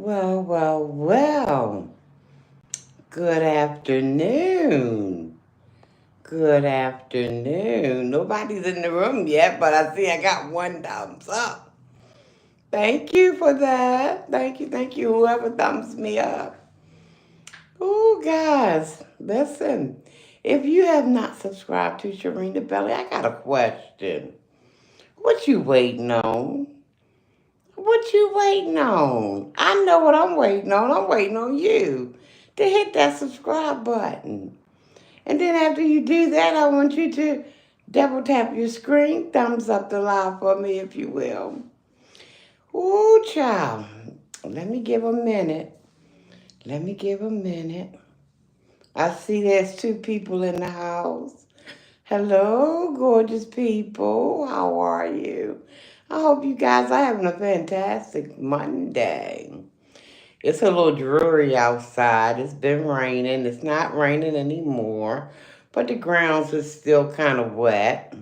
Well. Good afternoon. Good afternoon. Nobody's in the room yet, but I see I got one thumbs up. Thank you for that. Thank you, whoever thumbs me up. Oh, guys, listen. If you have not subscribed to Sharinabelli, I got a question. What you waiting on? What you waiting on? I know what I'm waiting on. I'm waiting on you to hit that subscribe button. And then after you do that, I want you to double tap your screen, thumbs up the live for me if you will. Ooh, child. Let me give a minute. Let me give a minute. I see there's two people in the house. Hello, gorgeous people. How are you? I hope you guys are having a fantastic Monday. It's a little dreary outside. It's been raining. It's not raining anymore, but the grounds is still kind of wet.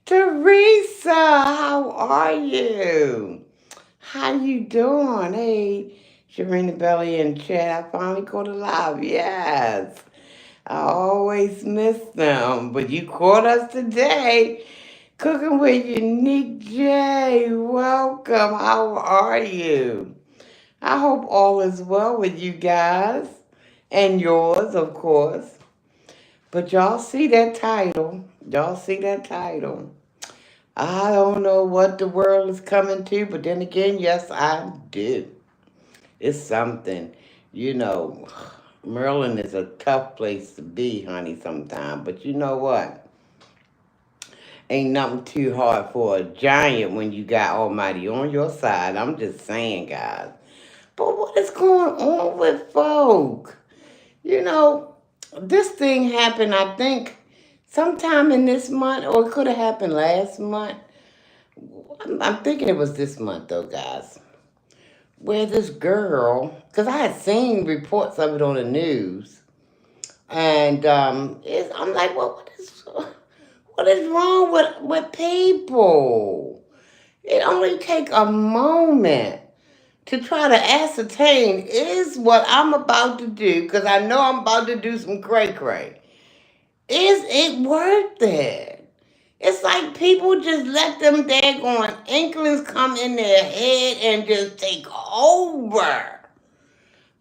Teresa, how are you? How you doing? Hey, Sharinabelli and Chad, I finally caught alive. Yes. I always miss them, but you caught us today. Cooking with Unique J. Welcome. How are you? I hope all is well with you guys and yours, of course. But y'all see that title. Y'all see that title. I don't know what the world is coming to, but then again, yes, I do. It's something. You know, Maryland is a tough place to be, honey, sometimes. But you know what? Ain't nothing too hard for a giant when you got Almighty on your side. I'm just saying, guys. But what is going on with folk? You know, this thing happened, I think, sometime in this month, or it could have happened last month. I'm thinking it was this month, though, guys. Where this girl, because I had seen reports of it on the news, and I'm like, well, what is wrong with people? It only take a moment to try to ascertain is what I'm about to do, because I know I'm about to do some cray cray. Is it worth it? It's like people just let them daggone inklings come in their head and just take over.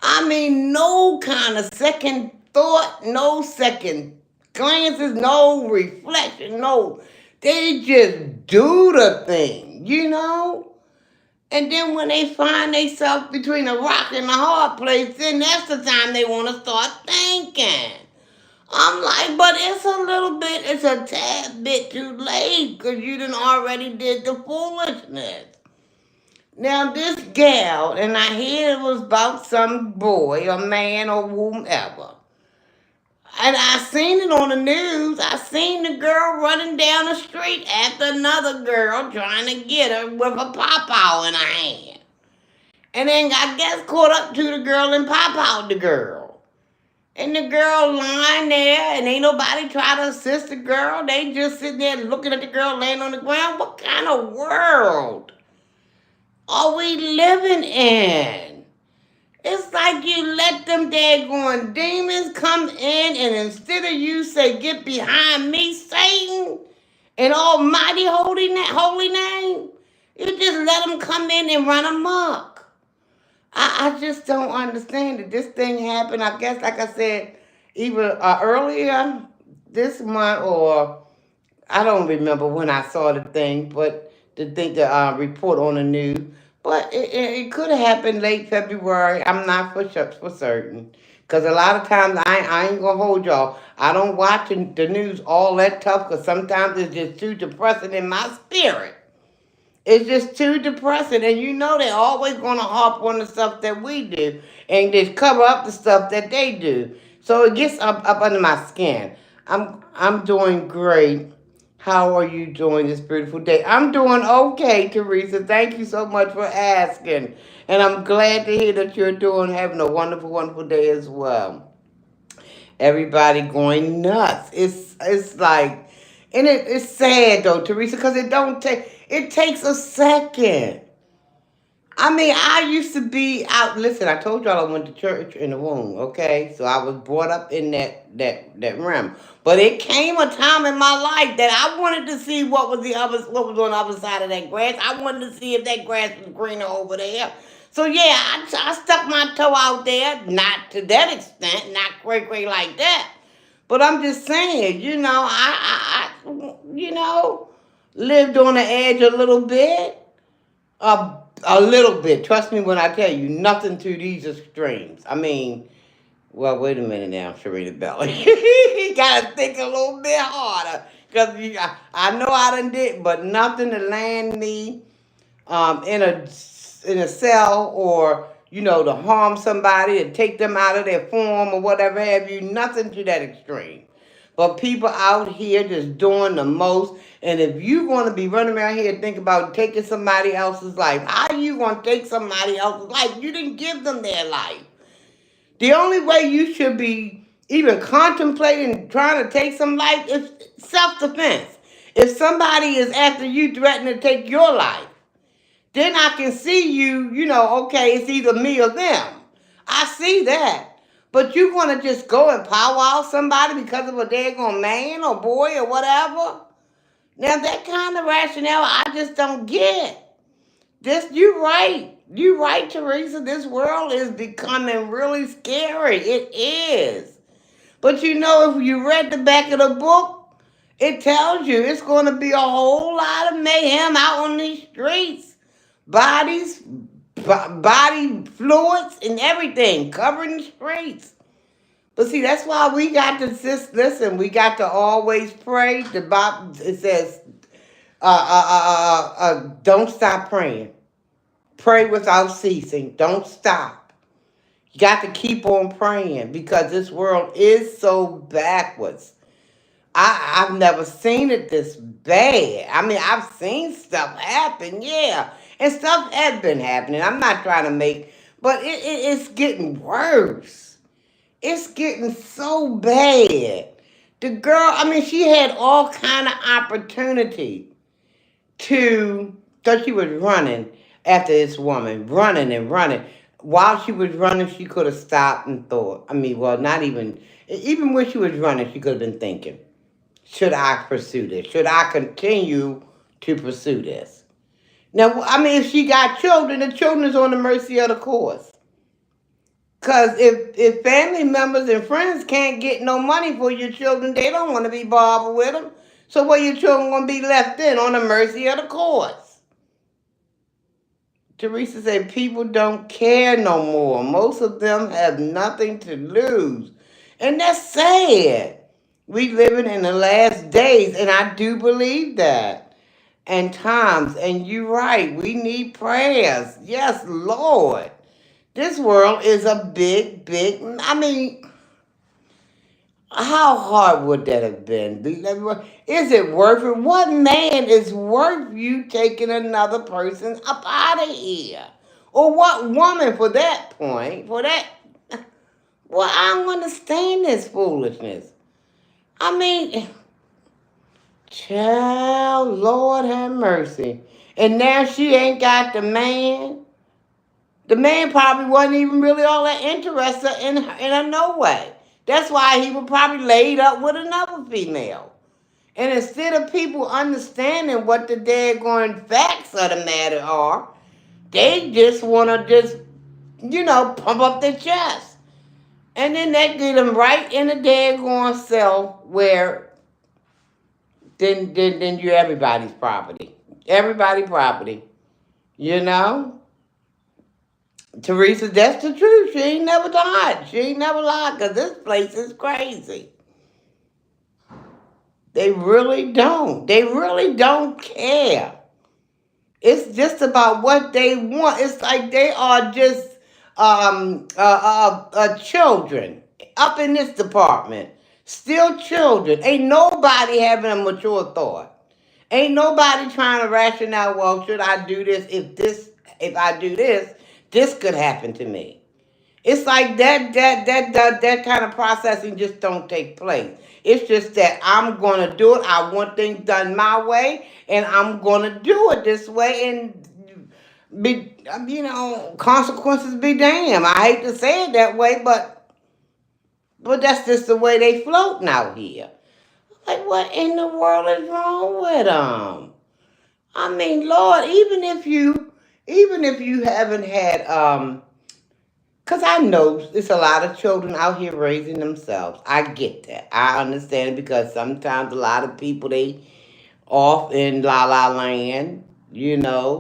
I mean, no kind of second thought, no second glances, no reflection, no. They just do the thing, you know? And then when they find themselves between a rock and a hard place, then that's the time they want to start thinking. I'm like, but it's a tad bit too late because you done already did the foolishness. Now this gal, and I hear it was about some boy or man or whomever. And I seen it on the news. I seen the girl running down the street after another girl trying to get her with a pop in her hand. And then I guess caught up to the girl and pop out the girl. And the girl lying there and ain't nobody try to assist the girl. They just sitting there looking at the girl laying on the ground. What kind of world are we living in? It's like you let them daggone demons come in and instead of you say, get behind me, Satan, in almighty holy name, you just let them come in and run amok. I just don't understand it. This thing happened, I guess, like I said, either earlier this month or I don't remember when I saw the thing, but the report on the news. But it could have happened late February. I'm not for certain. Because a lot of times, I ain't going to hold y'all. I don't watch the news all that tough because sometimes it's just too depressing in my spirit. It's just too depressing, and you know they're always going to harp on the stuff that we do and just cover up the stuff that they do. So it gets up under my skin. I'm doing great. How are you doing this beautiful day? I'm doing okay, Teresa. Thank you so much for asking, and I'm glad to hear that you're having a wonderful, wonderful day as well. Everybody going nuts. It's like, and it's sad though, Teresa, because it takes a second. I mean, I used to be out. Listen, I told y'all I went to church in the womb. Okay, so I was brought up in that realm. But it came a time in my life that I wanted to see what was on the other side of that grass. I wanted to see if that grass was greener over there. So yeah, I stuck my toe out there. Not to that extent, not great like that. But I'm just saying, lived on the edge a little bit. A little bit. Trust me when I tell you, nothing to these extremes. I mean, well, wait a minute now, Sharinabelli. You gotta think a little bit harder. Because I know I done did, but nothing to land me in a cell, or to harm somebody, to take them out of their form or whatever have you. Nothing to that extreme. But people out here just doing the most. And if you're going to be running around here and think about taking somebody else's life, how are you going to take somebody else's life? You didn't give them their life. The only way you should be even contemplating trying to take some life is self-defense. If somebody is after you threatening to take your life, then I can see okay, it's either me or them. I see that. But you gonna just go and powwow somebody because of a daggone man or boy or whatever? Now that kind of rationale I just don't get. You right. You right, Teresa. This world is becoming really scary. It is. But if you read the back of the book, it tells you it's going to be a whole lot of mayhem out on these streets. Bodies, body fluids, and everything covering the streets. But see, that's why we got to listen. We got to always pray. The Bible, it says, don't stop praying. Pray without ceasing. Don't stop. You got to keep on praying because this world is so backwards. I've never seen it this bad. I mean, I've seen stuff happen, yeah. And stuff has been happening. I'm not trying to but it's getting worse. It's getting so bad. The girl, I mean, she had all kind of opportunity so she was running after this woman, running and running. While she was running, she could have stopped and thought. I mean, well, not even when she was running, she could have been thinking, should I pursue this? Should I continue to pursue this? Now, I mean, if she got children, the children is on the mercy of the courts. Because if family members and friends can't get no money for your children, they don't want to be bothered with them. So where your children going to be left in? On the mercy of the courts. Teresa said people don't care no more. Most of them have nothing to lose. And that's sad. We living in the last days, and I do believe that. And times, and you're right, we need prayers. Yes, Lord. This world is a big, I mean, how hard would that have been? Is it worth it? What man is worth you taking another person up out of here? Or what woman for that point? Well, I don't understand this foolishness. I mean, child, Lord have mercy. And now she ain't got the man. The man probably wasn't even really all that interested in her no way. That's why he was probably laid up with another female. And instead of people understanding what the daggone facts of the matter are, they just want to pump up their chest. And then they get them right in the daggone cell where then you're everybody's property. Everybody's property. Teresa, that's the truth. She ain't never lied. She ain't never lied because this place is crazy. They really don't. They really don't care. It's just about what they want. It's like they are just children up in this department. Still children. Ain't nobody having a mature thought. Ain't nobody trying to ration out, well, should I do this? If I do this could happen to me. It's like that kind of processing just don't take place. It's just that I'm going to do it. I want things done my way, and I'm going to do it this way. And be, consequences be damned. I hate to say it that way, but that's just the way they floating out here. Like, what in the world is wrong with them? I mean, Lord, even if you haven't had, because I know it's a lot of children out here raising themselves. I get that. I understand it because sometimes a lot of people, they off in la la land,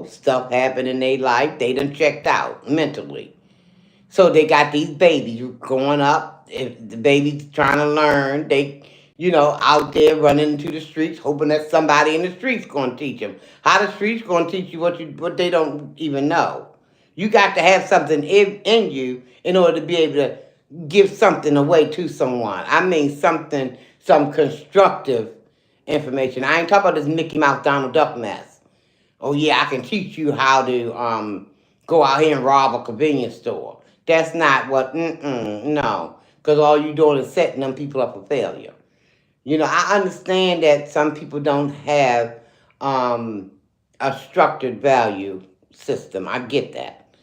stuff happen in their life. They done checked out mentally. So they got these babies growing up. If the babies trying to learn, they, out there running into the streets, hoping that somebody in the streets going to teach them. How the streets going to teach you what they don't even know? You got to have something in you in order to be able to give something away to someone. I mean, some constructive information. I ain't talking about this Mickey Mouse Donald Duck mess. Oh yeah, I can teach you how to go out here and rob a convenience store. That's not what. No, because all you doing is setting them people up for failure. I understand that some people don't have um, a structured value system. I get that,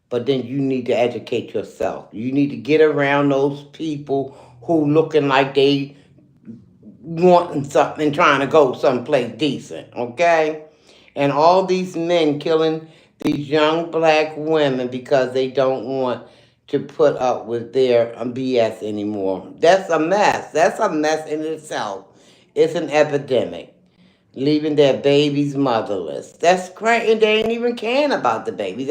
but then you need to educate yourself. You need to get around those people who looking like they wanting something, trying to go someplace decent. Okay, and all these men killing these young black women because they don't want to put up with their BS anymore. That's a mess. That's a mess in itself. It's an epidemic. Leaving their babies motherless. That's great, and they ain't even caring about the babies.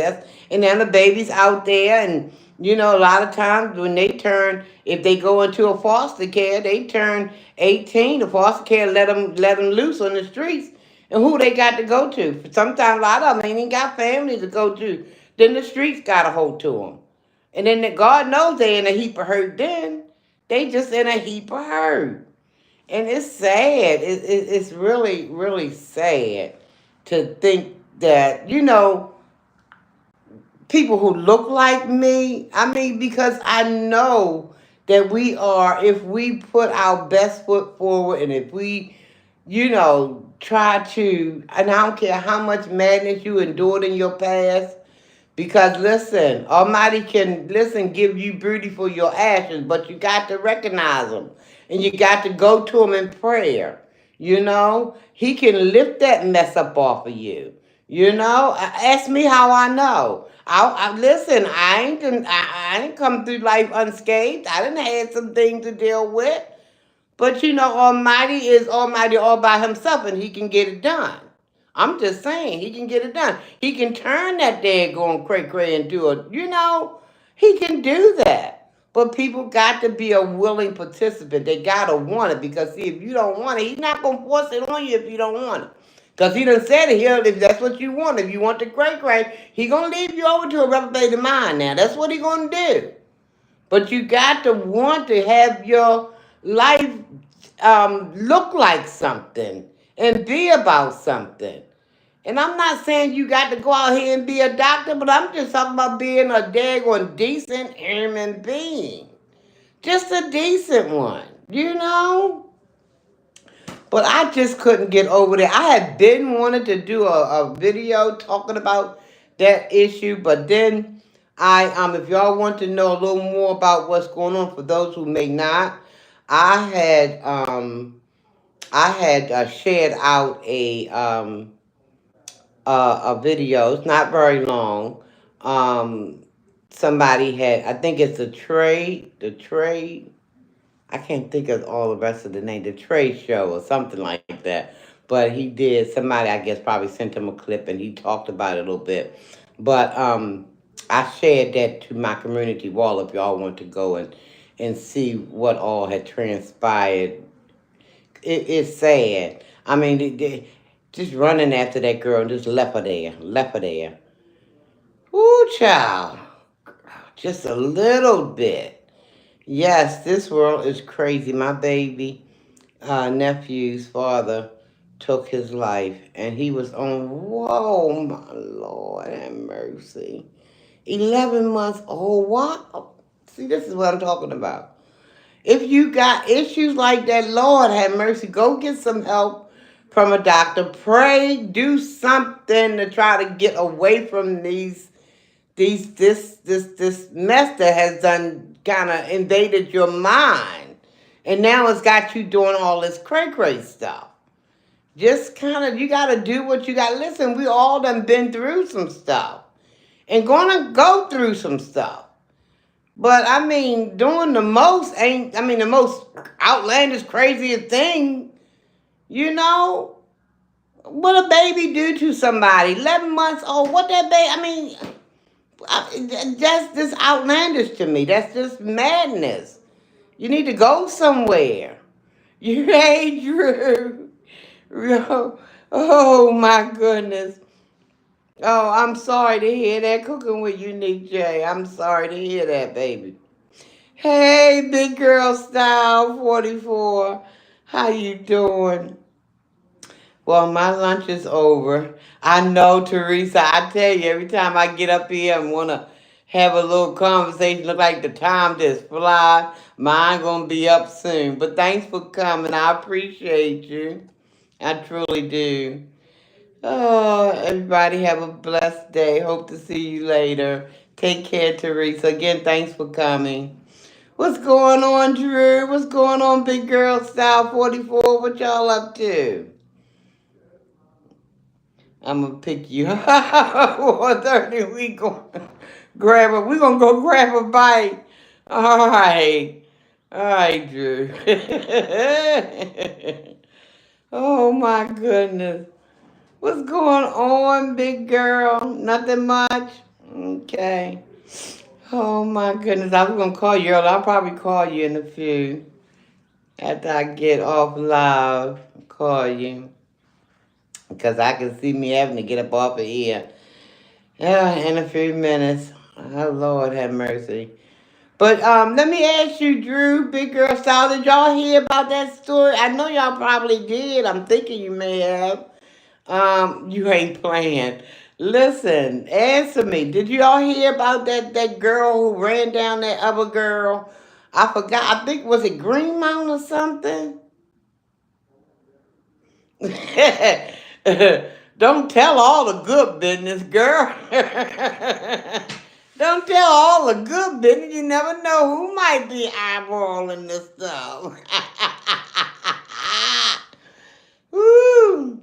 And then the babies out there, and a lot of times when they turn, if they go into a foster care, they turn 18. The foster care let them loose on the streets, and who they got to go to? Sometimes a lot of them ain't even got families to go to. Then the streets got a hold to them, and then God knows they in a heap of hurt. Then they just in a heap of hurt. And it's sad. It's really, really sad to think that, people who look like me, I mean, because I know that if we put our best foot forward and if we, try to, and I don't care how much madness you endured in your past, because listen, Almighty can give you beauty for your ashes, but you got to recognize them. And you got to go to him in prayer. He can lift that mess up off of you. Ask me how I know. I listen. I ain't come through life unscathed. I didn't have some things to deal with. But Almighty is Almighty all by himself, and he can get it done. I'm just saying, he can get it done. He can turn that daggone cray-cray into he can do that. But people got to be a willing participant. They got to want it, because, see, if you don't want it, he's not going to force it on you if you don't want it. Because he done said it here, if that's what you want, if you want the cray-cray, he going to leave you over to a reprobated mind now. That's what he going to do. But you got to want to have your life look like something and be about something. And I'm not saying you got to go out here and be a doctor, but I'm just talking about being a daggone decent human being. Just a decent one. But I just couldn't get over that. I had been wanting to do a video talking about that issue, but then if y'all want to know a little more about what's going on, for those who may not, I had shared out a video. It's not very long. Somebody had, I think it's the trade. I can't think of all the rest of the name, the trade show or something like that. But he did, somebody I guess probably sent him a clip and he talked about it a little bit. But I shared that to my community wall if y'all want to go and see what all had transpired. It's sad. I mean, just running after that girl and just left her there. Ooh, child. Just a little bit. Yes, this world is crazy. My baby nephew's father took his life, and he was on, whoa, my Lord, have mercy. 11 months old. What? See, this is what I'm talking about. If you got issues like that, Lord have mercy, go get some help from a doctor. Pray, do something to try to get away from this mess that has done kind of invaded your mind, and now it's got you doing all this cray stuff. Just kind of, you got to do what you got. Listen, we all done been through some stuff and gonna go through some stuff. But I mean, doing the most ain't, I mean, the most outlandish, craziest thing, you know? What a baby do to somebody? 11 months old, what that baby, I mean, that's just outlandish to me. That's just madness. You need to go somewhere. You ain't Drew. Oh my goodness. Oh, I'm sorry to hear that. Cooking with Unique J. I'm sorry to hear that, baby. Hey, big girl style 44. How you doing? Well, my lunch is over. I know, Teresa. I tell you, every time I get up here and want to have a little conversation, look like the time just fly. Mine gonna be up soon. But thanks for coming. I appreciate you. I truly do. Oh, everybody have a blessed day. Hope to see you later. Take care, Teresa. Again, thanks for coming. What's going on, Drew? What's going on, big girl style 44? What y'all up to? I'm gonna pick you up. 1:30. We going grab a. We gonna go grab a bite. All right, Drew. Oh my goodness. What's going on, big girl? Nothing much. Okay. Oh my goodness. I was gonna call you earlier. I'll probably call you in a few after I get off live. Call you because I can see me having to get up off of here. Yeah, in a few minutes. Oh, Lord have mercy. But let me ask you, Drew, big girl style, did y'all hear about that story? I know y'all probably did. I'm thinking you may have. You ain't playing. Listen, answer me. Did y'all hear about that girl who ran down that other girl? I forgot. I think, was it Greenmount or something? Don't tell all the good business, girl. Don't tell all the good business. You never know who might be eyeballing this stuff. Woo!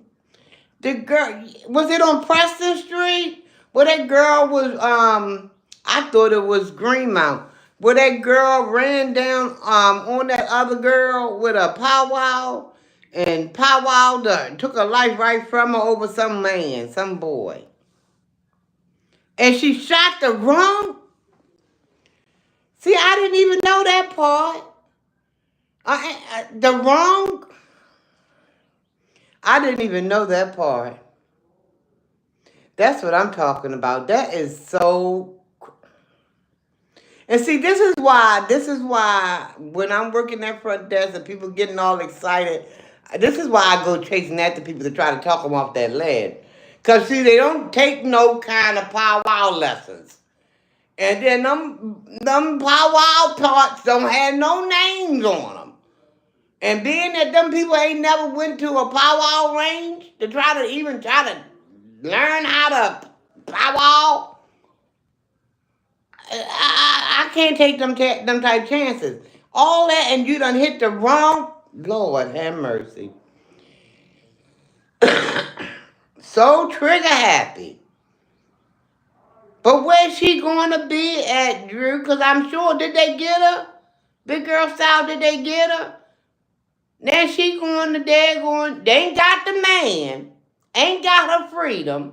The girl, was it on Preston Street? Where that girl was, I thought it was Greenmount. Where that girl ran down on that other girl with a powwow, and powwow took her life right from her over some man, some boy. And she shot the wrong. See, I didn't even know that part. The wrong. I didn't even know that part. That's what I'm talking about. That is so. And see, this is why when I'm working that front desk and people getting all excited, this is why I go chasing after people to try to talk them off that ledge. Because, see, they don't take no kind of powwow lessons. And then them powwow parts don't have no names on them. And being that them people ain't never went to a powwow range to try to learn how to powwow, I can't take them type chances. All that and you done hit the wrong. Lord have mercy. So trigger happy. But where's she going to be at, Drew? Because I'm sure, did they get her? Big girl style, did they get her? Now she going to there going, they ain't got the man, ain't got her freedom,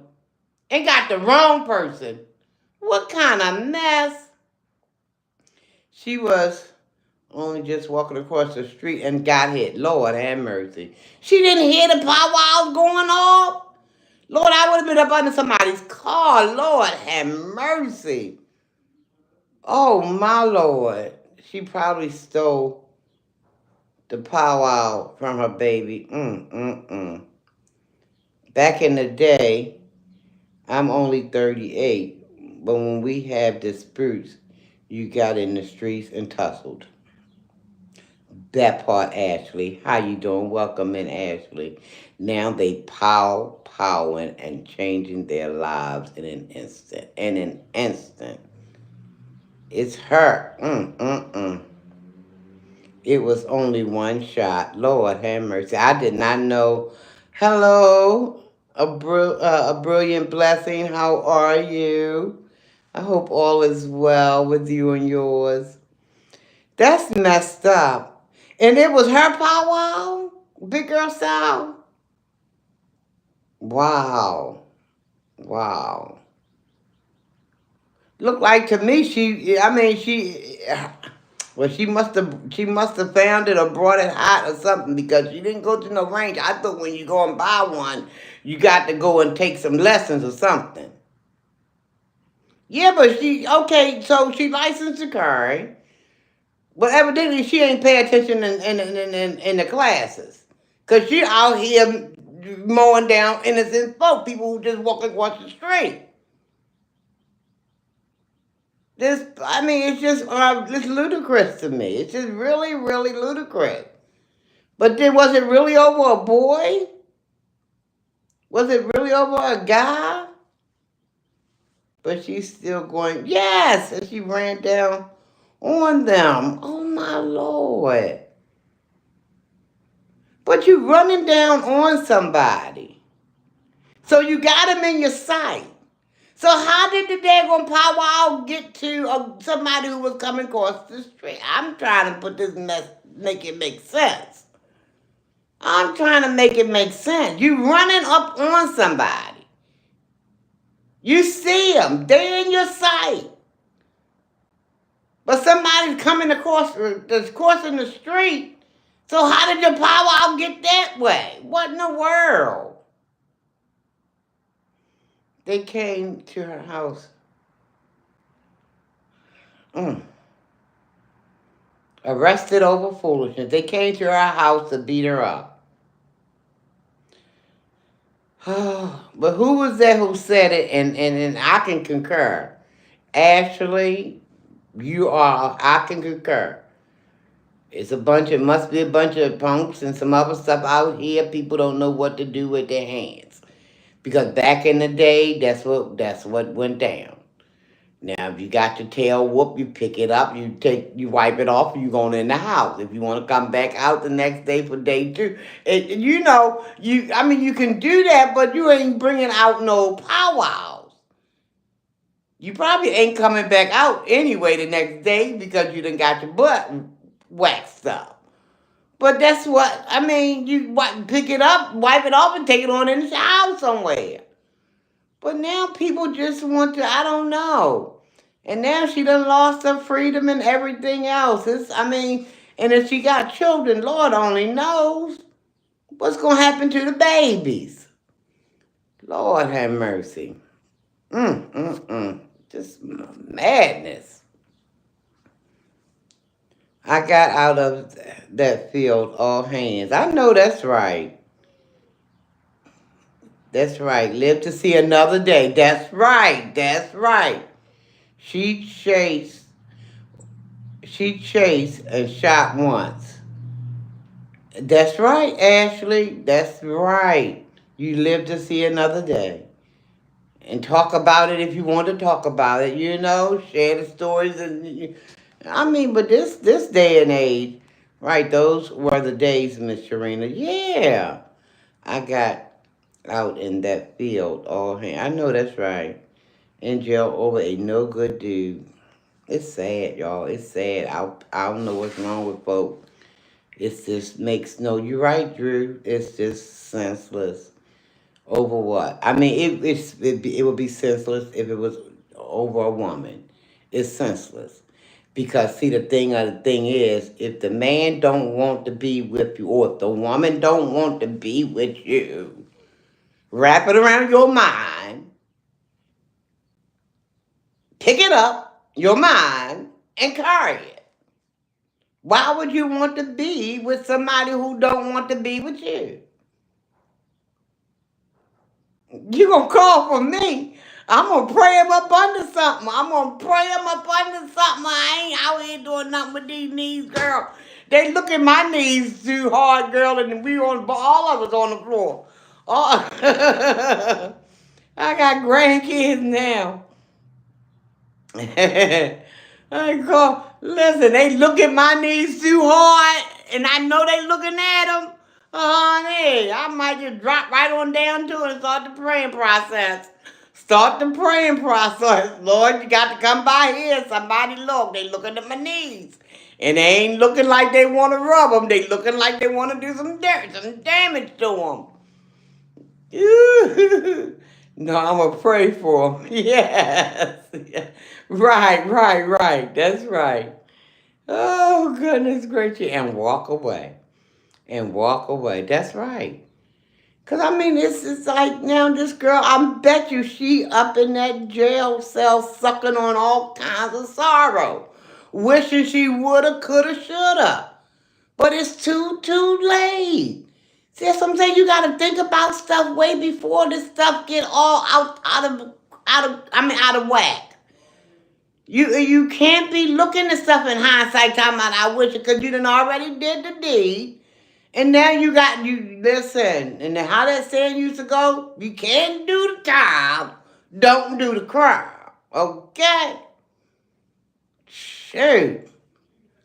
ain't got the wrong person. What kind of mess? She was only just walking across the street and got hit. Lord have mercy. She didn't hear the powwows going off. Lord, I would have been up under somebody's car. Lord have mercy. Oh, my Lord. She probably stole the powwow from her baby. Back in the day, I'm only 38, but when we have disputes, you got in the streets and tussled. That part, Ashley. How you doing? Welcome in, Ashley. Now they powering and changing their lives in an instant. In an instant. It's her. It was only one shot. Lord have mercy. I did not know. Hello, a brilliant blessing. How are you? I hope all is well with you and yours. That's messed up. And it was her powwow? Big girl style? Wow. Wow. Looked like to me well, she must have found it or brought it hot or something because she didn't go to no range. I thought when you go and buy one, you got to go and take some lessons or something. Yeah, but so she licensed to carry, but evidently she ain't pay attention in the classes. Cause she out here mowing down innocent folk, people who just walk across the street. It's ludicrous to me. It's just really, really ludicrous. But then, was it really over a boy? Was it really over a guy? But she's still going, yes, and she ran down on them. Oh my Lord. But you running down on somebody. So you got him in your sight. So how did the daggone powwow get to somebody who was coming across the street? I'm trying to put this mess, make it make sense. I'm trying to make it make sense. You running up on somebody. You see them. They're in your sight. But somebody's coming across, that's crossing the street. So how did your powwow get that way? What in the world? They came to her house. Arrested over foolishness. They came to her house to beat her up. But who was that who said it? And I can concur. Ashley, I can concur. Must be a bunch of punks and some other stuff out here. People don't know what to do with their hands. Because back in the day, that's what went down. Now, if you got your tail whoop, you pick it up, you wipe it off, you going in the house. If you want to come back out the next day for day two, you can do that, but you ain't bringing out no powwows. You probably ain't coming back out anyway the next day because you done got your butt waxed up. But that's you pick it up, wipe it off, and take it on in the shower somewhere. But now people just want to, I don't know. And now she done lost her freedom and everything else. And if she got children, Lord only knows what's going to happen to the babies. Lord have mercy. Just madness. I got out of that field all hands. I know that's right. That's right. Live to see another day. That's right. That's right. She chased and shot once. That's right, Ashley. That's right. You live to see another day. And talk about it if you want to talk about it, share the stories but this day and age, right, those were the days, Miss Sharina. Yeah. I got out in that field all hand. I know that's right. In jail over a no good dude. It's sad, y'all. It's sad. I don't know what's wrong with folks. It's just you're right, Drew. It's just senseless. Over what? It would be senseless if it was over a woman. It's senseless. Because see, the thing is, if the man don't want to be with you, or if the woman don't want to be with you, wrap it around your mind, pick it up, your mind, and carry it. Why would you want to be with somebody who don't want to be with you? You gonna call for me? I'm gonna pray him up under something. I'm gonna pray him up under something. I ain't out here doing nothing with these knees, girl. They look at my knees too hard, girl, and we on all of us on the floor. Oh, I got grandkids now. I call, listen, they look at my knees too hard, and I know they looking at them. Honey, I might just drop right on down to it and start the praying process. Start the praying process. Lord, you got to come by here. Somebody look. They looking at my knees. And they ain't looking like they want to rub them. They looking like they want to do some damage to them. No, I'm going to pray for them. Yes. Right. That's right. Oh, goodness gracious. And walk away. And walk away. That's right. Because, I mean, it's like now this girl, I bet you she up in that jail cell sucking on all kinds of sorrow. Wishing she woulda, coulda, shoulda. But it's too late. See, that's what I'm saying. You got to think about stuff way before this stuff get all out of whack. You can't be looking at stuff in hindsight talking about I wish it because you done already did the deed. And now you listen, and how that saying used to go, you can't do the time, don't do the crime. Okay? Shoot.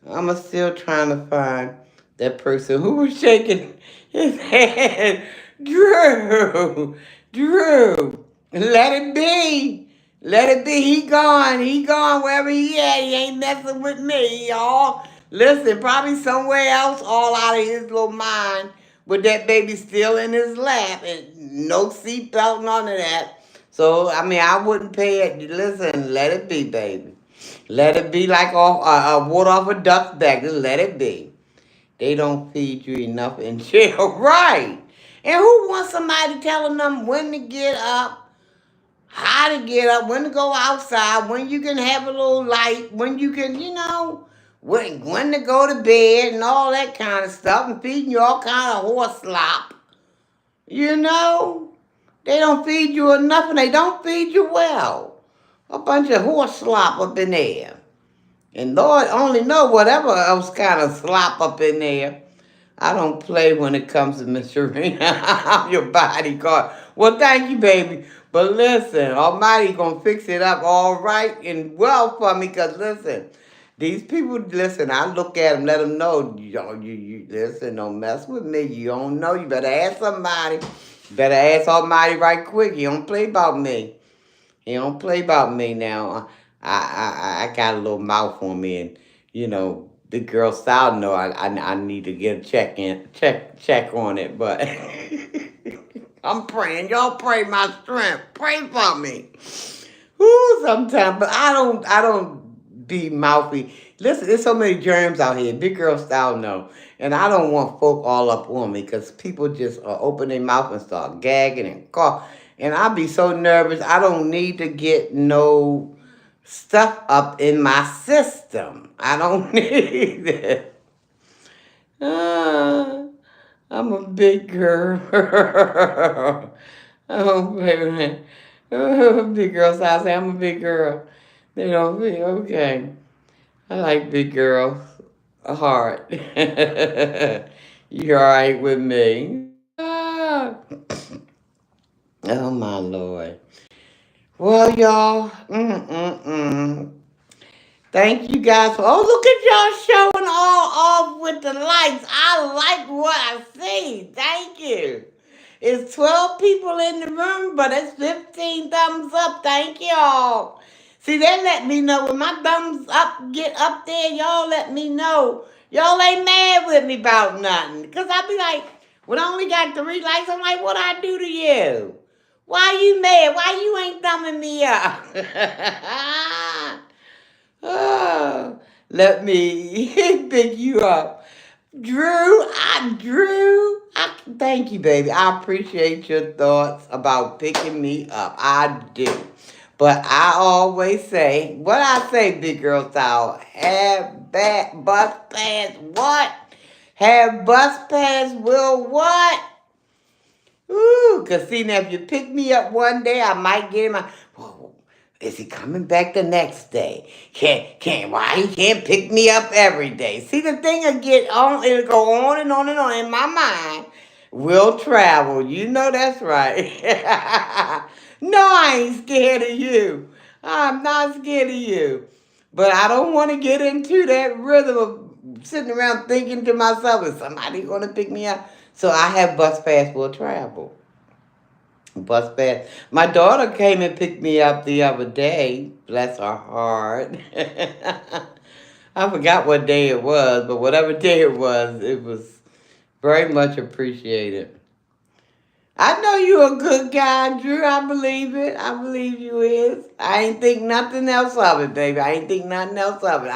I'm still trying to find that person who was shaking his head. Drew, let it be. Let it be. He gone wherever he at. He ain't messing with me, y'all. Listen, probably somewhere else, all out of his little mind, with that baby still in his lap and no seatbelt, none of that. So, I mean, I wouldn't pay it. Listen, let it be, baby. Let it be like water off a duck's back. Just let it be. They don't feed you enough in jail. Right. And who wants somebody telling them when to get up, how to get up, when to go outside, when you can have a little light, when you can, when to go to bed and all that kind of stuff, and feeding you all kind of horse slop. You know? They don't feed you enough and they don't feed you well. A bunch of horse slop up in there. And Lord only know whatever else kind of slop up in there. I don't play when it comes to Miss Sharina. I'm your bodyguard. Well, thank you, baby. But listen, Almighty gonna fix it up all right and well for me. Cause listen, these people, listen. I look at them, let them know. You listen. Don't mess with me. You don't know. You better ask somebody. You better ask Almighty right quick. You don't play about me. He don't play about me now. I got a little mouth on me, and big girl style. No, I need to get a check on it. But I'm praying. Y'all pray my strength. Pray for me. Ooh, sometimes, but I don't be mouthy. Listen, there's so many germs out here. Big girl style, no. And I don't want folk all up on me because people just open their mouth and start gagging and cough. And I'll be so nervous. I don't need to get no stuff up in my system. I don't need it. Ah, I'm a big girl. Oh, baby. Big girls, I say I'm a big girl. They don't feel okay. I like big girls. A heart. You're alright with me. Ah. Oh my Lord. Well, y'all. Thank you guys for. Oh, look at y'all showing all off with the lights. I like what I see. Thank you. It's 12 people in the room, but it's 15 thumbs up. Thank y'all. See, they let me know when my thumbs up get up there. Y'all let me know. Y'all ain't mad with me about nothing. Because I be like, when I only got 3 likes, I'm like, what I do to you? Why you mad? Why you ain't thumbing me up? Oh, let me pick you up. Drew, thank you, baby. I appreciate your thoughts about picking me up. I do. But I always say, what I say, big girl style, have bus pass what? Have bus pass will what? Ooh, cause see now, if you pick me up one day, I might get him. Whoa, is he coming back the next day? Why he can't pick me up every day? See, the thing will get on, it'll go on and on and on in my mind. We'll travel. You know that's right. No, I ain't scared of you. I'm not scared of you. But I don't want to get into that rhythm of sitting around thinking to myself, is somebody going to pick me up? So I have bus pass will travel. Bus pass. My daughter came and picked me up the other day. Bless her heart. I forgot what day it was, but whatever day it was very much appreciated. I know you're a good guy, Drew. I believe it. I believe you is. I ain't think nothing else of it, baby. I ain't think nothing else of it.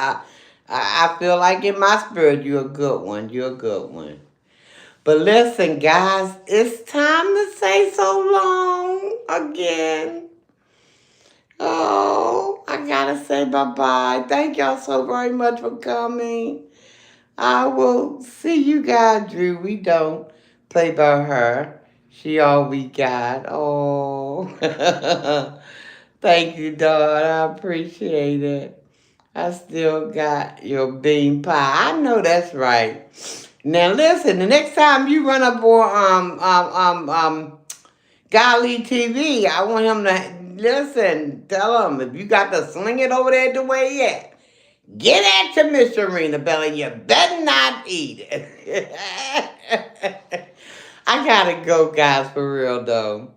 I feel like in my spirit you're a good one. You're a good one. But listen, guys, it's time to say so long again. Oh, I gotta say bye-bye. Thank y'all so very much for coming. I will see you guys, Drew. We don't play by her. She all we got. Oh. Thank you, daughter. I appreciate it. I still got your bean pie. I know that's right. Now listen, the next time you run up on Golly TV, I want him to listen. Tell him if you got to sling it over there the way he at. Get at to Miss Sharinabelli. You better not eat it. I gotta go, guys, for real though.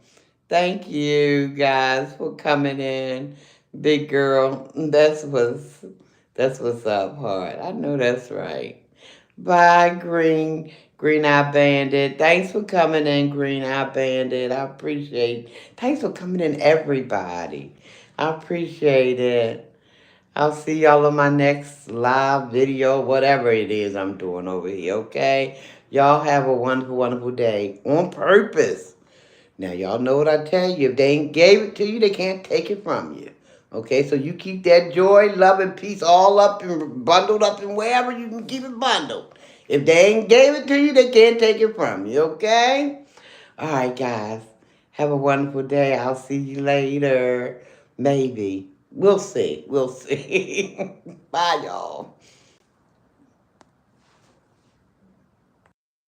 Thank you guys for coming in. Big girl, that's what's up, heart. I know that's right. Bye, Green Eye Bandit. Thanks for coming in, Green Eye Bandit. I appreciate. Thanks for coming in, everybody. I appreciate it. I'll see y'all on my next live video, whatever it is I'm doing over here, okay? Y'all have a wonderful, wonderful day on purpose. Now, y'all know what I tell you. If they ain't gave it to you, they can't take it from you. Okay, so you keep that joy, love, and peace all up and bundled up and wherever you can keep it bundled. If they ain't gave it to you, they can't take it from you, okay? All right, guys. Have a wonderful day. I'll see you later. Maybe. We'll see. We'll see. Bye, y'all.